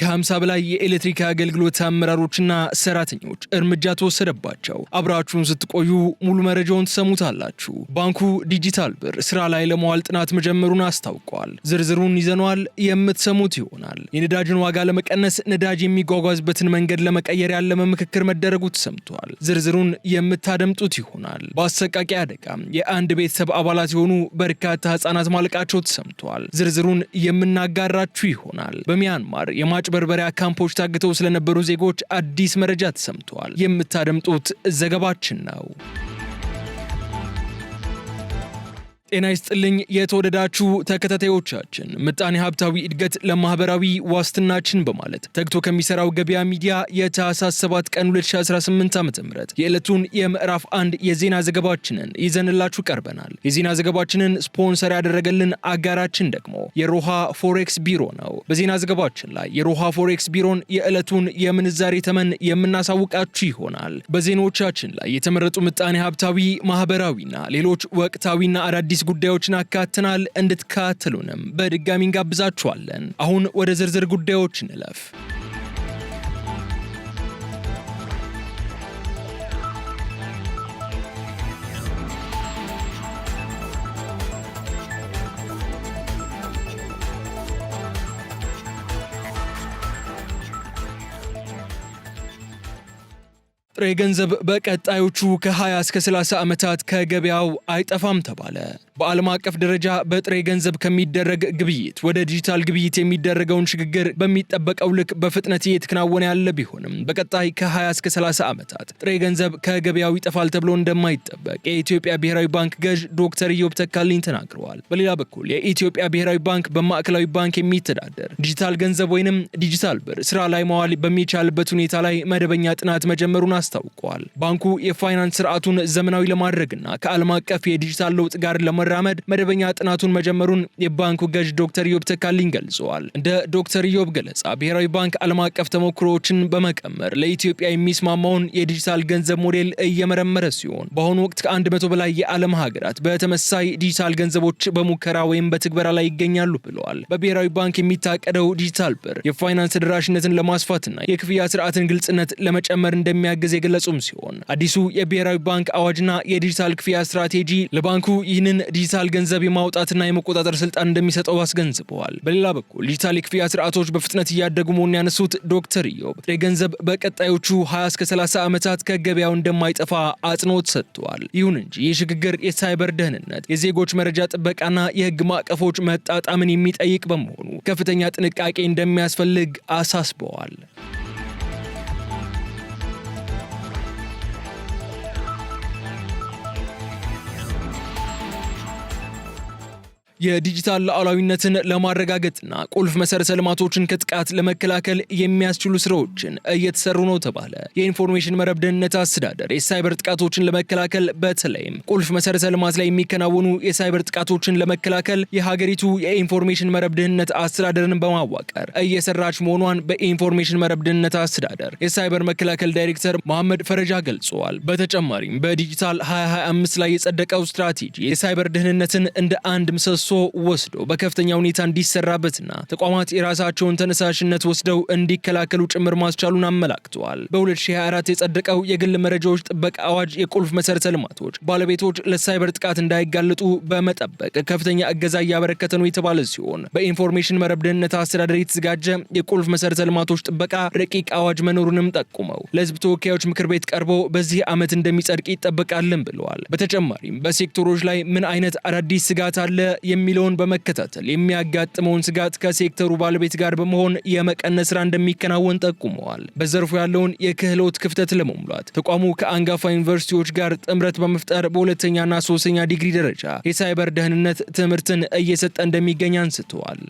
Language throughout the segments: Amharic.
ከ50 በላይ የኤሌክትሪክ አገልግሎት አመራሮችና ሰራተኞች እርምጃ ተወሰደባቸው። አብራችሁን ስትቆዩ ሙሉ መረጃውን ትሰሙታላችሁ። ባንኩ ዲጂታል ብር ስራ ላይ ለማዋል ጥናት መጀመሩን አስታውቋል። ዝርዝሩን ይዘነዋል፣ የምትሰሙት ይሆናል። የነዳጅን ዋጋ ለመቀነስ ነዳጅ የሚጓጓዝበትን መንገድ ለመቀየር ያለመ ምክክር መደረጉ ተሰምቷል። ዝርዝሩን የምታደምጡት ይሆናል። በአሰቃቂ አደጋ የአንድ ቤተሰብ አባላት የሆኑ በርካታ ህጻናት ማለቃቸው ተሰምቷል። ዝርዝሩን የምናጋራችሁ ይሆናል። በሚያንማር የማጭበርበሪያ ካምፖች ታግተው ስለነበሩ ዜጎች አዲስ መረጃ ተሰምቷል። የምታደምጡት ዘገባችን ነው። ጤና ይስጥልኝ የተወደዳችሁ ተከታታዮቻችን፣ ምጣኔ ሀብታዊ እድገት ለማህበራዊ ዋስትናችን በማለት ተግቶ ከሚሰራው ገበያ ሚዲያ የታህሳስ 7 ቀን 2018 ዓ.ም የዕለቱን የምዕራፍ 1 የዜና ዘገባችንን ይዘንላችሁ ቀርበናል። የዜና ዘገባችንን ስፖንሰር ያደረገልን አጋራችን ደግሞ የሮሃ ፎሬክስ ቢሮ ነው። በዜና ዘገባችን ላይ የሮሃ ፎሬክስ ቢሮን የዕለቱን የምንዛሬ ተመን የምናሳውቃችሁ ይሆናል። በዜናዎቻችን ላይ የተመረጡ ምጣኔ ሀብታዊ፣ ማህበራዊና ሌሎች ወቅታዊና አዳዲስ ጉዳዮችን አካተናል። እንድትከታተሉንም በድጋሚ እንጋብዛችኋለን። አሁን ወደ ዝርዝር ጉዳዮች እንለፍ። ጥሬ ገንዘብ በቀጣዮቹ ከ20 እስከ 30 ዓመታት ከገበያው አይጠፋም ተባለ። በዓለም አቀፍ ደረጃ በጥሬ ገንዘብ ከሚደረግ ግብይት ወደ ዲጂታል ግብይት የሚደረገውን ሽግግር በሚጠበቀው ልክ በፍጥነት እየተከናወነ ያለ ቢሆንም በቀጣይ ከ20 እስከ 30 ዓመታት ጥሬ ገንዘብ ከገበያው ይጠፋል ተብሎ እንደማይጠበቅ የኢትዮጵያ ብሔራዊ ባንክ ገዥ ዶክተር ኢዮብ ተካልኝ ተናግረዋል። በሌላ በኩል የኢትዮጵያ ብሔራዊ ባንክ በማዕከላዊ ባንክ የሚተዳደር ዲጂታል ገንዘብ ወይንም ዲጂታል ብር ስራ ላይ ማዋል በሚቻልበት ሁኔታ ላይ መደበኛ ጥናት መጀመሩን አስታውቋል። ባንኩ የፋይናንስ ስርዓቱን ዘመናዊ ለማድረግና ከዓለም አቀፍ የዲጂታል ለውጥ ጋር ለመራመድ መደበኛ ጥናቱን መጀመሩን የባንኩ ገዥ ዶክተር ኢዮብ ተካልኝ ገልጸዋል። እንደ ዶክተር ኢዮብ ገለጻ ብሔራዊ ባንክ ዓለም አቀፍ ተሞክሮዎችን በመቀመር ለኢትዮጵያ የሚስማማውን የዲጂታል ገንዘብ ሞዴል እየመረመረ ሲሆን በአሁኑ ወቅት ከ100 በላይ የዓለም ሀገራት በተመሳሳይ ዲጂታል ገንዘቦች በሙከራ ወይም በትግበራ ላይ ይገኛሉ ብለዋል። በብሔራዊ ባንክ የሚታቀደው ዲጂታል ብር የፋይናንስ ተደራሽነትን ለማስፋትና የክፍያ ስርዓትን ግልጽነት ለመጨመር እንደሚያግዝ የገለጹም ሲሆን አዲሱ የብሔራዊ ባንክ አዋጅና የዲጂታል ክፍያ ስትራቴጂ ለባንኩ ይህንን ዲጂታል ገንዘብ የማውጣትና የመቆጣጠር ስልጣን እንደሚሰጠው አስገንዝበዋል። በሌላ በኩል ዲጂታል የክፍያ ስርዓቶች በፍጥነት እያደጉ መሆኑን ያነሱት ዶክተር ኢዮብ ጥሬ ገንዘብ በቀጣዮቹ 20 እስከ 30 ዓመታት ከገበያው እንደማይጠፋ አጽንኦት ሰጥተዋል። ይሁን እንጂ የሽግግር የሳይበር ደህንነት፣ የዜጎች መረጃ ጥበቃና የህግ ማዕቀፎች መጣጣምን የሚጠይቅ በመሆኑ ከፍተኛ ጥንቃቄ እንደሚያስፈልግ አሳስበዋል። የዲጂታል ሉዓላዊነትን ለማረጋገጥና ቁልፍ መሰረተ ልማቶችን ከጥቃት ለመከላከል የሚያስችሉ ስራዎችን እየተሰሩ ነው ተባለ። የኢንፎርሜሽን መረብ ደህንነት አስተዳደር የሳይበር ጥቃቶችን ለመከላከል በተለይም ቁልፍ መሰረተ ልማት ላይ የሚከናወኑ የሳይበር ጥቃቶችን ለመከላከል የሀገሪቱ የኢንፎርሜሽን መረብ ደህንነት አስተዳደርን በማዋቀር እየሰራች መሆኗን በኢንፎርሜሽን መረብ ደህንነት አስተዳደር የሳይበር መከላከል ዳይሬክተር መሐመድ ፈረጃ ገልጸዋል። በተጨማሪም በዲጂታል 2025 ላይ የጸደቀው ስትራቴጂ የሳይበር ደህንነትን እንደ አንድ ምሰሶ ወስዶ በከፍተኛ ሁኔታ እንዲሰራበትና ተቋማት የራሳቸውን ተነሳሽነት ወስደው እንዲከላከሉ ጭምር ማስቻሉን አመላክተዋል። በ2024 የጸደቀው የግል መረጃዎች ጥበቃ አዋጅ የቁልፍ መሰረተ ልማቶች ባለቤቶች ለሳይበር ጥቃት እንዳይጋለጡ በመጠበቅ ከፍተኛ እገዛ እያበረከተ ነው የተባለ ሲሆን በኢንፎርሜሽን መረብ ደህንነት አስተዳደር የተዘጋጀ የቁልፍ መሰረተ ልማቶች ጥበቃ ረቂቅ አዋጅ መኖሩንም ጠቁመው ለሕዝብ ተወካዮች ምክር ቤት ቀርቦ በዚህ ዓመት እንደሚጸድቅ ይጠበቃልን ብለዋል። በተጨማሪም በሴክተሮች ላይ ምን አይነት አዳዲስ ስጋት አለ የሚለውን በመከታተል የሚያጋጥመውን ስጋት ከሴክተሩ ባለቤት ጋር በመሆን የመቀነስ ስራ እንደሚከናወን ጠቁመዋል። በዘርፉ ያለውን የክህሎት ክፍተት ለመሙላት ተቋሙ ከአንጋፋ ዩኒቨርሲቲዎች ጋር ጥምረት በመፍጠር በሁለተኛና ሶስተኛ ዲግሪ ደረጃ የሳይበር ደህንነት ትምህርትን እየሰጠ እንደሚገኝ አንስተዋል።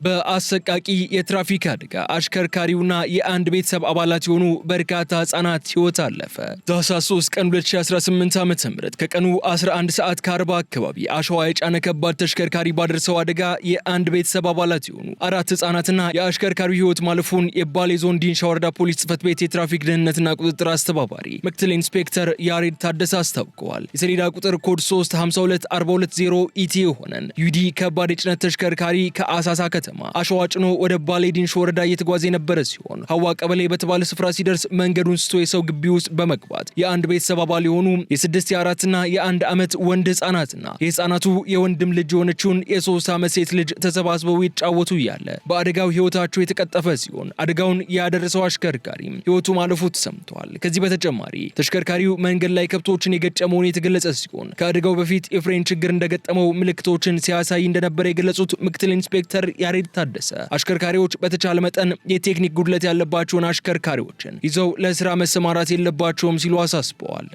በአሰቃቂ የትራፊክ አደጋ አሽከርካሪውና የአንድ ቤተሰብ አባላት የሆኑ በርካታ ህጻናት ህይወት አለፈ። ታኅሳስ 3 ቀን 2018 ዓ.ም ከቀኑ 11 ሰዓት ከ40 አካባቢ አሸዋ የጫነ ከባድ ተሽከርካሪ ባደረሰው አደጋ የአንድ ቤተሰብ አባላት የሆኑ 4 ህጻናትና የአሽከርካሪው ህይወት ማለፉን የባሌ ዞን ዲንሻ ወረዳ ፖሊስ ጽሕፈት ቤት የትራፊክ ደህንነትና ቁጥጥር አስተባባሪ ምክትል ኢንስፔክተር ያሬድ ታደሰ አስታውቀዋል። የሰሌዳ ቁጥር ኮድ 352420 ኢቲ የሆነን ዩዲ ከባድ የጭነት ተሽከርካሪ ከአሳሳ ከተማ አሸዋ ጭኖ ወደ ባሌ ዲንሾ ወረዳ እየተጓዘ የነበረ ሲሆን ሐዋ ቀበሌ በተባለ ስፍራ ሲደርስ መንገዱን ስቶ የሰው ግቢ ውስጥ በመግባት የአንድ ቤተሰብ አባል የሆኑ የ6 የ4ና የ1 ዓመት ወንድ ህጻናትና የህጻናቱ የወንድም ልጅ የሆነችውን የ3 ዓመት ሴት ልጅ ተሰባስበው ይጫወቱ እያለ በአደጋው ህይወታቸው የተቀጠፈ ሲሆን አደጋውን ያደረሰው አሽከርካሪም ህይወቱ ማለፉ ተሰምቷል። ከዚህ በተጨማሪ ተሽከርካሪው መንገድ ላይ ከብቶችን የገጨ መሆኑ የተገለጸ ሲሆን ከአደጋው በፊት የፍሬን ችግር እንደገጠመው ምልክቶችን ሲያሳይ እንደነበረ የገለጹት ምክትል ኢንስፔክተር ያሬድ ታደሰ አሽከርካሪዎች በተቻለ መጠን የቴክኒክ ጉድለት ያለባቸውን አሽከርካሪዎችን ይዘው ለስራ መሰማራት የለባቸውም ሲሉ አሳስበዋል።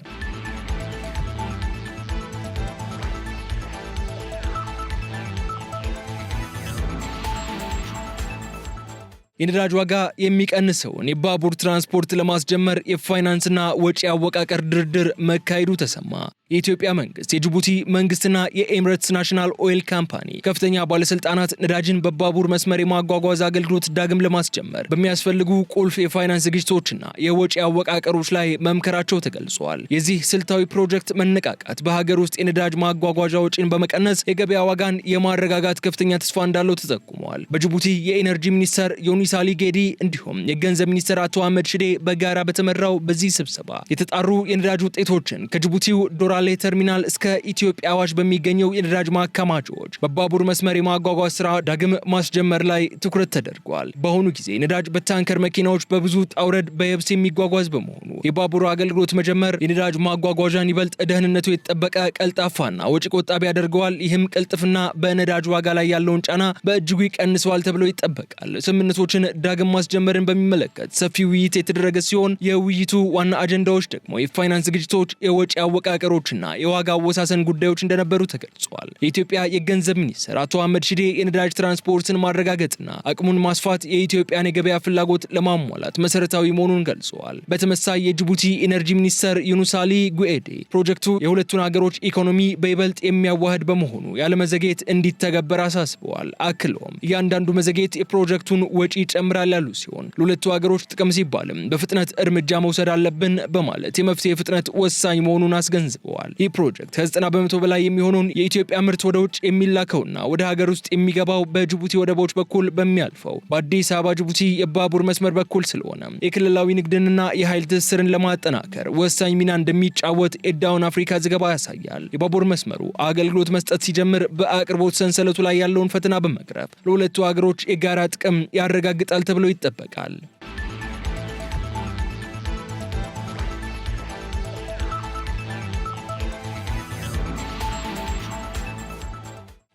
የነዳጅ ዋጋ የሚቀንሰውን የባቡር ትራንስፖርት ለማስጀመር የፋይናንስና ወጪ አወቃቀር ድርድር መካሄዱ ተሰማ። የኢትዮጵያ መንግስት፣ የጅቡቲ መንግስትና የኤሚሬትስ ናሽናል ኦይል ካምፓኒ ከፍተኛ ባለስልጣናት ነዳጅን በባቡር መስመር የማጓጓዝ አገልግሎት ዳግም ለማስጀመር በሚያስፈልጉ ቁልፍ የፋይናንስ ዝግጅቶችና የወጪ አወቃቀሮች ላይ መምከራቸው ተገልጿል። የዚህ ስልታዊ ፕሮጀክት መነቃቃት በሀገር ውስጥ የነዳጅ ማጓጓዣ ወጪን በመቀነስ የገበያ ዋጋን የማረጋጋት ከፍተኛ ተስፋ እንዳለው ተጠቁሟል። በጅቡቲ የኢነርጂ ሚኒስተር ዩኑስ አሊ ጌዲ እንዲሁም የገንዘብ ሚኒስተር አቶ አህመድ ሽዴ በጋራ በተመራው በዚህ ስብሰባ የተጣሩ የነዳጅ ውጤቶችን ከጅቡቲው ዶራሌ ተርሚናል እስከ ኢትዮጵያ አዋሽ በሚገኘው የነዳጅ ማከማቻዎች በባቡር መስመር የማጓጓዝ ስራ ዳግም ማስጀመር ላይ ትኩረት ተደርጓል። በአሁኑ ጊዜ ነዳጅ በታንከር መኪናዎች በብዙ ጣውረድ በየብስ የሚጓጓዝ በመሆኑ የባቡር አገልግሎት መጀመር የነዳጅ ማጓጓዣን ይበልጥ ደህንነቱ የተጠበቀ ቀልጣፋና ወጪ ቆጣቢ ያደርገዋል። ይህም ቅልጥፍና በነዳጅ ዋጋ ላይ ያለውን ጫና በእጅጉ ይቀንሰዋል ተብሎ ይጠበቃል። ስምምነቶችን ዳግም ማስጀመርን በሚመለከት ሰፊ ውይይት የተደረገ ሲሆን የውይይቱ ዋና አጀንዳዎች ደግሞ የፋይናንስ ዝግጅቶች፣ የወጪ አወቃቀሮችና የዋጋ አወሳሰን ጉዳዮች እንደነበሩ ተገልጿል። የኢትዮጵያ የገንዘብ ሚኒስትር አቶ አህመድ ሽዴ የነዳጅ ትራንስፖርትን ማረጋገጥና አቅሙን ማስፋት የኢትዮጵያን የገበያ ፍላጎት ለማሟላት መሰረታዊ መሆኑን ገልጸዋል። በተመሳይ የጅቡቲ ኢነርጂ ሚኒስትር ዩኑስ አሊ ጉኤዴ ፕሮጀክቱ የሁለቱን ሀገሮች ኢኮኖሚ በይበልጥ የሚያዋህድ በመሆኑ ያለመዘግየት እንዲተገበር አሳስበዋል። አክለውም እያንዳንዱ መዘግየት የፕሮጀክቱን ወጪ ይጨምራል ያሉ ሲሆን ለሁለቱ ሀገሮች ጥቅም ሲባልም በፍጥነት እርምጃ መውሰድ አለብን በማለት የመፍትሄ ፍጥነት ወሳኝ መሆኑን አስገንዝበዋል። ይህ ፕሮጀክት ከ90 በመቶ በላይ የሚሆነውን የኢትዮጵያ ምርት ወደ ውጭ የሚላከውና ወደ ሀገር ውስጥ የሚገባው በጅቡቲ ወደቦች በኩል በሚያልፈው በአዲስ አበባ ጅቡቲ የባቡር መስመር በኩል ስለሆነ የክልላዊ ንግድንና የኃይል ትስስርን ለማጠናከር ወሳኝ ሚና እንደሚጫወት የዳውን አፍሪካ ዘገባ ያሳያል። የባቡር መስመሩ አገልግሎት መስጠት ሲጀምር በአቅርቦት ሰንሰለቱ ላይ ያለውን ፈተና በመቅረፍ ለሁለቱ ሀገሮች የጋራ ጥቅም ያረጋግጣል ተብሎ ይጠበቃል።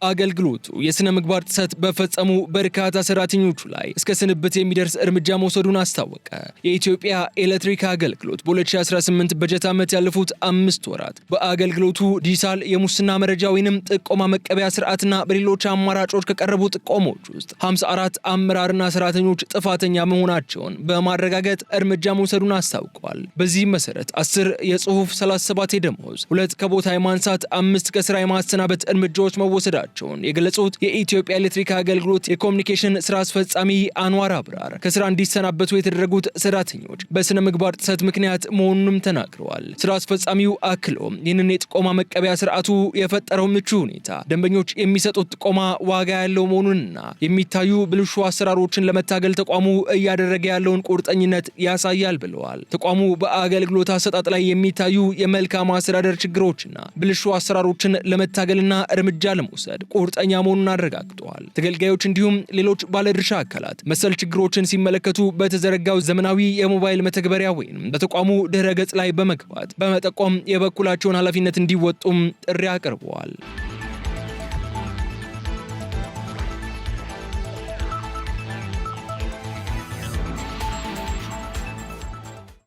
አገልግሎቱ የስነ ምግባር ጥሰት በፈጸሙ በርካታ ሰራተኞቹ ላይ እስከ ስንብት የሚደርስ እርምጃ መውሰዱን አስታወቀ። የኢትዮጵያ ኤሌክትሪክ አገልግሎት በ2018 በጀት ዓመት ያለፉት 5 ወራት በአገልግሎቱ ዲጂታል የሙስና መረጃ ወይንም ጥቆማ መቀበያ ስርዓትና በሌሎች አማራጮች ከቀረቡ ጥቆሞች ውስጥ 54 አመራርና ሰራተኞች ጥፋተኛ መሆናቸውን በማረጋገጥ እርምጃ መውሰዱን አስታውቀዋል። በዚህም መሰረት 10 የጽሁፍ፣ 37 የደሞዝ፣ 2 ከቦታ የማንሳት፣ 5 ከስራ የማሰናበት እርምጃዎች መወሰዳቸው የገለጹት የኢትዮጵያ ኤሌክትሪክ አገልግሎት የኮሙኒኬሽን ስራ አስፈጻሚ አንዋር አብራር ከስራ እንዲሰናበቱ የተደረጉት ሰራተኞች በስነ ምግባር ጥሰት ምክንያት መሆኑንም ተናግረዋል። ስራ አስፈጻሚው አክሎም ይህንን የጥቆማ መቀበያ ስርዓቱ የፈጠረው ምቹ ሁኔታ ደንበኞች የሚሰጡት ጥቆማ ዋጋ ያለው መሆኑንና የሚታዩ ብልሹ አሰራሮችን ለመታገል ተቋሙ እያደረገ ያለውን ቁርጠኝነት ያሳያል ብለዋል። ተቋሙ በአገልግሎት አሰጣጥ ላይ የሚታዩ የመልካም አስተዳደር ችግሮችና ብልሹ አሰራሮችን ለመታገልና እርምጃ ለመውሰድ ቁርጠኛ መሆኑን አረጋግጠዋል። ተገልጋዮች እንዲሁም ሌሎች ባለድርሻ አካላት መሰል ችግሮችን ሲመለከቱ በተዘረጋው ዘመናዊ የሞባይል መተግበሪያ ወይም በተቋሙ ድህረ ገጽ ላይ በመግባት በመጠቆም የበኩላቸውን ኃላፊነት እንዲወጡም ጥሪ አቅርበዋል።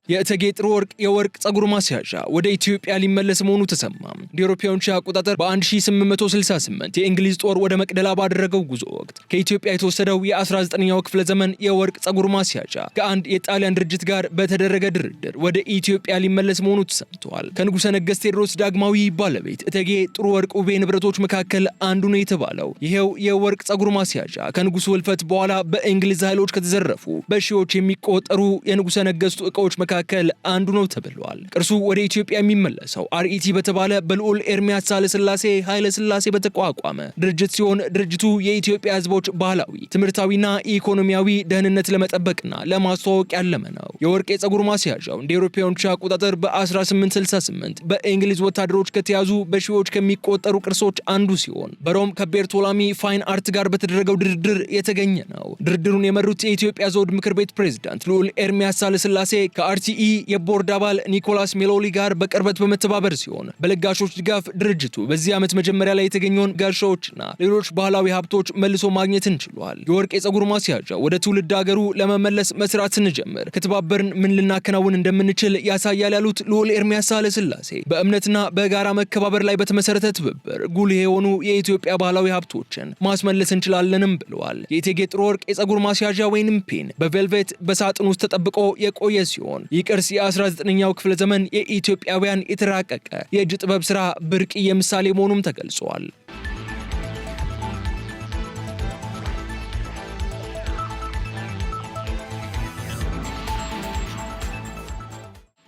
የእቴጌ ጥሩ ወርቅ የወርቅ ጸጉር ማስያዣ ወደ ኢትዮጵያ ሊመለስ መሆኑ ተሰማ። እንደ አውሮፓውያን አቆጣጠር በ1868 የእንግሊዝ ጦር ወደ መቅደላ ባደረገው ጉዞ ወቅት ከኢትዮጵያ የተወሰደው የ19ኛው ክፍለ ዘመን የወርቅ ጸጉር ማስያዣ ከአንድ የጣሊያን ድርጅት ጋር በተደረገ ድርድር ወደ ኢትዮጵያ ሊመለስ መሆኑ ተሰምቷል። ከንጉሠ ነገሥት ቴዎድሮስ ዳግማዊ ባለቤት እቴጌ ጥሩ ወርቅ ውቤ ንብረቶች መካከል አንዱ ነው የተባለው ይሄው የወርቅ ጸጉር ማስያዣ ከንጉሱ ህልፈት በኋላ በእንግሊዝ ኃይሎች ከተዘረፉ በሺዎች የሚቆጠሩ የንጉሠ ነገሥቱ ዕቃዎች መካከል አንዱ ነው ተብሏል። ቅርሱ ወደ ኢትዮጵያ የሚመለሰው አርኢቲ በተባለ በልዑል ኤርሚያስ ሳህለሥላሴ ኃይለ ሥላሴ በተቋቋመ ድርጅት ሲሆን ድርጅቱ የኢትዮጵያ ህዝቦች ባህላዊ፣ ትምህርታዊና ኢኮኖሚያዊ ደህንነት ለመጠበቅና ለማስተዋወቅ ያለመ ነው። የወርቅ የጸጉር ማስያዣው እንደ አውሮፓውያን አቆጣጠር በ1868 በእንግሊዝ ወታደሮች ከተያዙ በሺዎች ከሚቆጠሩ ቅርሶች አንዱ ሲሆን በሮም ከቤርቶላሚ ፋይን አርት ጋር በተደረገው ድርድር የተገኘ ነው። ድርድሩን የመሩት የኢትዮጵያ ዘውድ ምክር ቤት ፕሬዝዳንት ልዑል ኤርሚያስ ሳህለሥላሴ ከአርቲኢ የቦርድ አባል ኒኮላስ ሜሎሊ ጋር በቅርበት በመተባበር ሲሆን በለጋሾች ድጋፍ ድርጅቱ በዚህ ዓመት መጀመሪያ ላይ የተገኘውን ጋሻዎችና ሌሎች ባህላዊ ሀብቶች መልሶ ማግኘት እንችሏል። የወርቅ የጸጉር ማስያዣ ወደ ትውልድ ሀገሩ ለመመለስ መስራት ስንጀምር ከተባበርን ምን ልናከናውን እንደምንችል ያሳያል ያሉት ልዑል ኤርሚያስ ሳህለሥላሴ በእምነትና በጋራ መከባበር ላይ በተመሰረተ ትብብር ጉልህ የሆኑ የኢትዮጵያ ባህላዊ ሀብቶችን ማስመለስ እንችላለንም ብለዋል። የእቴጌ ጥሩ ወርቅ የጸጉር ማስያዣ ወይንም ፒን በቬልቬት በሳጥን ውስጥ ተጠብቆ የቆየ ሲሆን ይህ ቅርስ የ19ኛው ክፍለ ዘመን የኢትዮጵያውያን የተራቀቀ የእጅ ጥበብ ሥራ ብርቅዬ ምሳሌ መሆኑም ተገልጿል።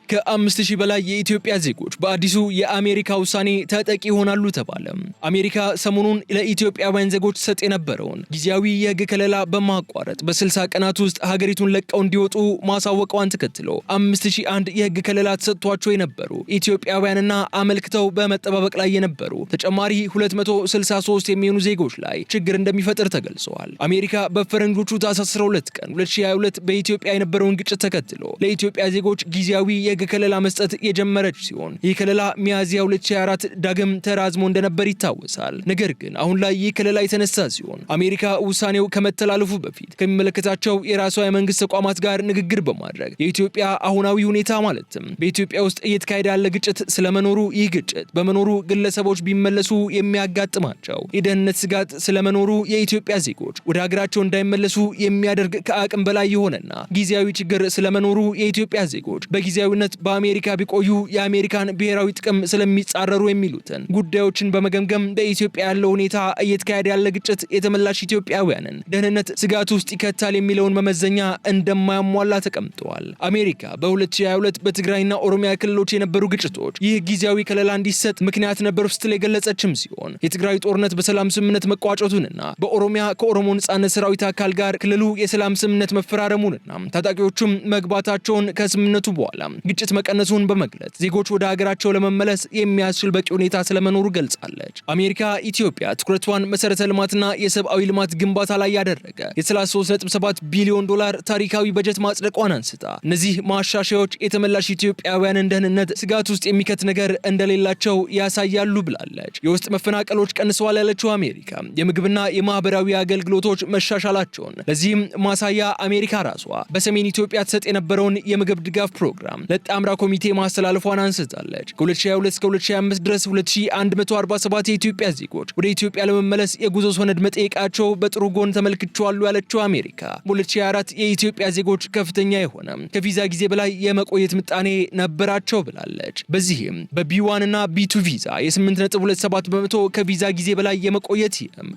ከ5000 በላይ የኢትዮጵያ ዜጎች በአዲሱ የአሜሪካ ውሳኔ ተጠቂ ይሆናሉ ተባለ። አሜሪካ ሰሞኑን ለኢትዮጵያውያን ዜጎች ሰጥ የነበረውን ጊዜያዊ የሕግ ከለላ በማቋረጥ በ60 ቀናት ውስጥ ሀገሪቱን ለቀው እንዲወጡ ማሳወቀዋን ተከትሎ 5001 የሕግ ከለላ ተሰጥቷቸው የነበሩ ኢትዮጵያውያንና አመልክተው በመጠባበቅ ላይ የነበሩ ተጨማሪ 263 የሚሆኑ ዜጎች ላይ ችግር እንደሚፈጥር ተገልጸዋል። አሜሪካ በፈረንጆቹ ታኅሳስ 12 ቀን 2022 በኢትዮጵያ የነበረውን ግጭት ተከትሎ ለኢትዮጵያ ዜጎች ጊዜያዊ የሕግ ከለላ መስጠት የጀመረች ሲሆን ይህ ከለላ ሚያዝያ 2024 ዳግም ተራዝሞ እንደነበር ይታወሳል። ነገር ግን አሁን ላይ ይህ ከለላ የተነሳ ሲሆን አሜሪካ ውሳኔው ከመተላለፉ በፊት ከሚመለከታቸው የራሷ የመንግስት ተቋማት ጋር ንግግር በማድረግ የኢትዮጵያ አሁናዊ ሁኔታ ማለትም በኢትዮጵያ ውስጥ እየተካሄደ ያለ ግጭት ስለመኖሩ፣ ይህ ግጭት በመኖሩ ግለሰቦች ቢመለሱ የሚያጋጥማቸው የደህንነት ስጋት ስለመኖሩ፣ የኢትዮጵያ ዜጎች ወደ ሀገራቸው እንዳይመለሱ የሚያደርግ ከአቅም በላይ የሆነና ጊዜያዊ ችግር ስለመኖሩ፣ የኢትዮጵያ ዜጎች በጊዜያዊነት በአሜሪካ ቢቆዩ የአሜሪካን ብሔራዊ ጥቅም ስለሚጻረሩ የሚሉትን ጉዳዮችን በመገምገም በኢትዮጵያ ያለው ሁኔታ እየተካሄደ ያለ ግጭት የተመላሽ ኢትዮጵያውያንን ደህንነት ስጋት ውስጥ ይከታል የሚለውን መመዘኛ እንደማያሟላ ተቀምጠዋል። አሜሪካ በ2022 በትግራይና ኦሮሚያ ክልሎች የነበሩ ግጭቶች ይህ ጊዜያዊ ከለላ እንዲሰጥ ምክንያት ነበሩ ስትል የገለጸችም ሲሆን የትግራይ ጦርነት በሰላም ስምምነት መቋጨቱንና በኦሮሚያ ከኦሮሞ ነጻነት ሰራዊት አካል ጋር ክልሉ የሰላም ስምምነት መፈራረሙንና ታጣቂዎቹም መግባታቸውን ከስምምነቱ በኋላ ግጭት መቀነሱን በመግለጽ ዜጎች ወደ ሀገራቸው ለመመለስ የሚያስችል በቂ ሁኔታ ስለመኖሩ ገልጻለች። አሜሪካ ኢትዮጵያ ትኩረቷን መሰረተ ልማትና የሰብአዊ ልማት ግንባታ ላይ ያደረገ የ33.7 ቢሊዮን ዶላር ታሪካዊ በጀት ማጽደቋን አንስታ እነዚህ ማሻሻያዎች የተመላሽ ኢትዮጵያውያንን ደህንነት ስጋት ውስጥ የሚከት ነገር እንደሌላቸው ያሳያሉ ብላለች። የውስጥ መፈናቀሎች ቀንሰዋል ያለችው አሜሪካ የምግብና የማህበራዊ አገልግሎቶች መሻሻላቸውን ለዚህም ማሳያ አሜሪካ ራሷ በሰሜን ኢትዮጵያ ተሰጥ የነበረውን የምግብ ድጋፍ ፕሮግራም ለጣምራ ኮሚቴ ማስተላለፏን አንስታለች። ከ2022 እስከ 2025 ድረስ 2147 የኢትዮጵያ ዜጎች ወደ ኢትዮጵያ ለመመለስ የጉዞ ሰነድ መጠየቃቸው በጥሩ ጎን ተመልክቻለሁ ያለችው አሜሪካ በ2024 የኢትዮጵያ ዜጎች ከፍተኛ የሆነ ከቪዛ ጊዜ በላይ የመቆየት ምጣኔ ነበራቸው ብላለች። በዚህም በቢ1 እና ቢ2 ቪዛ የ8.27 በመቶ ከቪዛ ጊዜ በላይ የመቆየት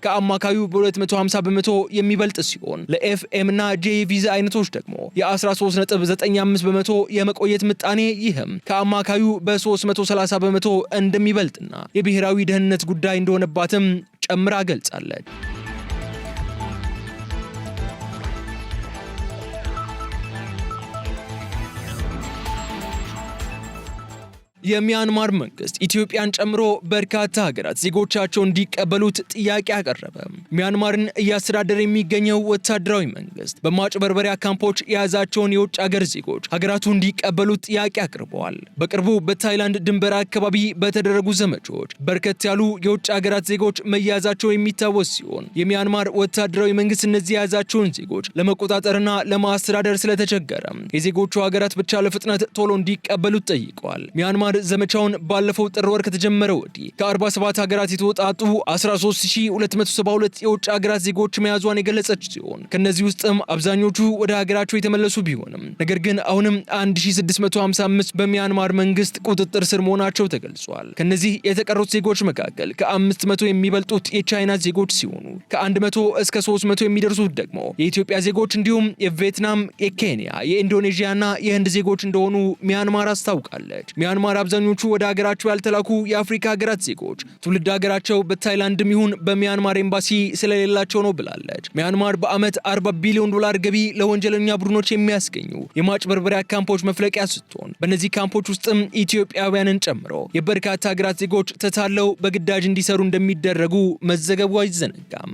ከአማካዩ በ250 በመቶ የሚበልጥ ሲሆን ለኤፍኤም እና ጄ ቪዛ አይነቶች ደግሞ የ13.95 በመቶ የመቆየት ምጣኔ ይህም ከአማካዩ በ330 በመቶ እንደሚበልጥና የብሔራዊ ደህንነት ጉዳይ እንደሆነባትም ጨምራ ገልጻለች። የሚያንማር መንግስት ኢትዮጵያን ጨምሮ በርካታ ሀገራት ዜጎቻቸውን እንዲቀበሉት ጥያቄ አቀረበ። ሚያንማርን እያስተዳደረ የሚገኘው ወታደራዊ መንግስት በማጭበርበሪያ ካምፖች የያዛቸውን የውጭ ሀገር ዜጎች ሀገራቱ እንዲቀበሉት ጥያቄ አቅርበዋል። በቅርቡ በታይላንድ ድንበር አካባቢ በተደረጉ ዘመቻዎች በርከት ያሉ የውጭ ሀገራት ዜጎች መያዛቸው የሚታወስ ሲሆን የሚያንማር ወታደራዊ መንግስት እነዚህ የያዛቸውን ዜጎች ለመቆጣጠርና ለማስተዳደር ስለተቸገረ የዜጎቹ ሀገራት ብቻ ለፍጥነት ቶሎ እንዲቀበሉት ጠይቀዋል። ሚያንማር ዘመቻውን ባለፈው ጥር ወር ከተጀመረ ወዲህ ከ47 ሀገራት የተወጣጡ 13272 የውጭ ሀገራት ዜጎች መያዟን የገለጸች ሲሆን ከነዚህ ውስጥም አብዛኞቹ ወደ ሀገራቸው የተመለሱ ቢሆንም ነገር ግን አሁንም 1655 በሚያንማር መንግስት ቁጥጥር ስር መሆናቸው ተገልጿል። ከነዚህ የተቀሩት ዜጎች መካከል ከ500 የሚበልጡት የቻይና ዜጎች ሲሆኑ ከ100 እስከ 300 የሚደርሱት ደግሞ የኢትዮጵያ ዜጎች እንዲሁም የቪየትናም፣ የኬንያ፣ የኢንዶኔዥያና የህንድ ዜጎች እንደሆኑ ሚያንማር አስታውቃለች። ሚያንማር አብዛኞቹ ወደ ሀገራቸው ያልተላኩ የአፍሪካ ሀገራት ዜጎች ትውልድ ሀገራቸው በታይላንድም ይሁን በሚያንማር ኤምባሲ ስለሌላቸው ነው ብላለች። ሚያንማር በአመት 40 ቢሊዮን ዶላር ገቢ ለወንጀለኛ ቡድኖች የሚያስገኙ የማጭበርበሪያ ካምፖች መፍለቂያ ስትሆን በእነዚህ ካምፖች ውስጥም ኢትዮጵያውያንን ጨምሮ የበርካታ ሀገራት ዜጎች ተታለው በግዳጅ እንዲሰሩ እንደሚደረጉ መዘገቡ አይዘነጋም።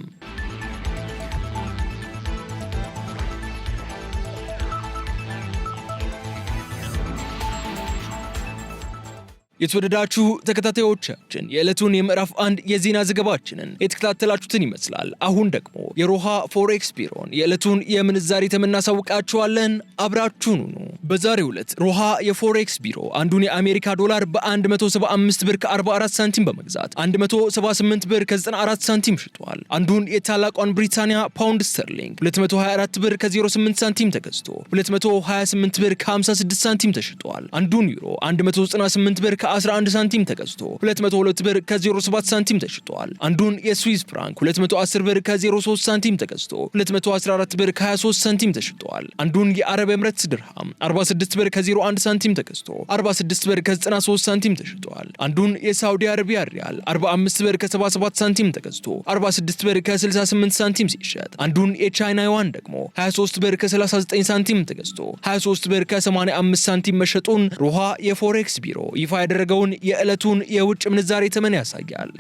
የተወደዳችሁ ተከታታዮቻችን የዕለቱን የምዕራፍ 1 የዜና ዘገባችንን የተከታተላችሁትን ይመስላል። አሁን ደግሞ የሮሃ ፎሬክስ ቢሮን የዕለቱን የምንዛሬ ተመናሳውቃችኋለን። አብራችሁን ሁኑ። በዛሬው ዕለት ሮሃ የፎሬክስ ቢሮ አንዱን የአሜሪካ ዶላር በ175 ብር ከ44 ሳንቲም በመግዛት 178 ብር ከ94 ሳንቲም ሽጧል። አንዱን የታላቋን ብሪታንያ ፓውንድ ስተርሊንግ 224 ብር ከ08 ሳንቲም ተገዝቶ 228 ብር ከ56 ሳንቲም ተሽጧል። አንዱን ዩሮ 198 ብር 11 ሳንቲም ተገዝቶ 202 ብር ከ07 ሳንቲም ተሽጧል። አንዱን የስዊስ ፍራንክ 210 ብር ከ03 ሳንቲም ተገዝቶ 214 ብር ከ23 ሳንቲም ተሽጧል። አንዱን የአረብ ኤምሬትስ ድርሃም 46 ብር ከ01 ሳንቲም ተገዝቶ 46 ብር ከ93 ሳንቲም ተሽጧል። አንዱን የሳውዲ አረቢያ ሪያል 45 ብር ከ77 ሳንቲም ተገዝቶ 46 ብር ከ68 ሳንቲም ሲሸጥ አንዱን የቻይና ዩዋን ደግሞ 23 ብር ከ39 ሳንቲም ተገዝቶ 23 ብር ከ85 ሳንቲም መሸጡን ሮሃ የፎሬክስ ቢሮ ይፋ ያደረገውን የዕለቱን የውጭ ምንዛሬ ተመን ያሳያል።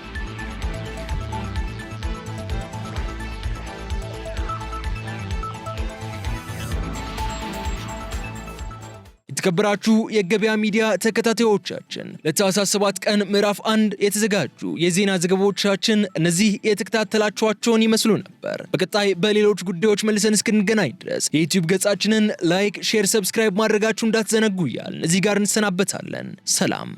የተከበራችሁ የገበያ ሚዲያ ተከታታዮቻችን ለታህሳስ 7 ቀን ምዕራፍ 1 የተዘጋጁ የዜና ዘገባዎቻችን እነዚህ የተከታተላችኋቸውን ይመስሉ ነበር። በቀጣይ በሌሎች ጉዳዮች መልሰን እስክንገናኝ ድረስ የዩቲዩብ ገጻችንን ላይክ፣ ሼር፣ ሰብስክራይብ ማድረጋችሁ እንዳትዘነጉ እያልን እዚህ ጋር እንሰናበታለን። ሰላም።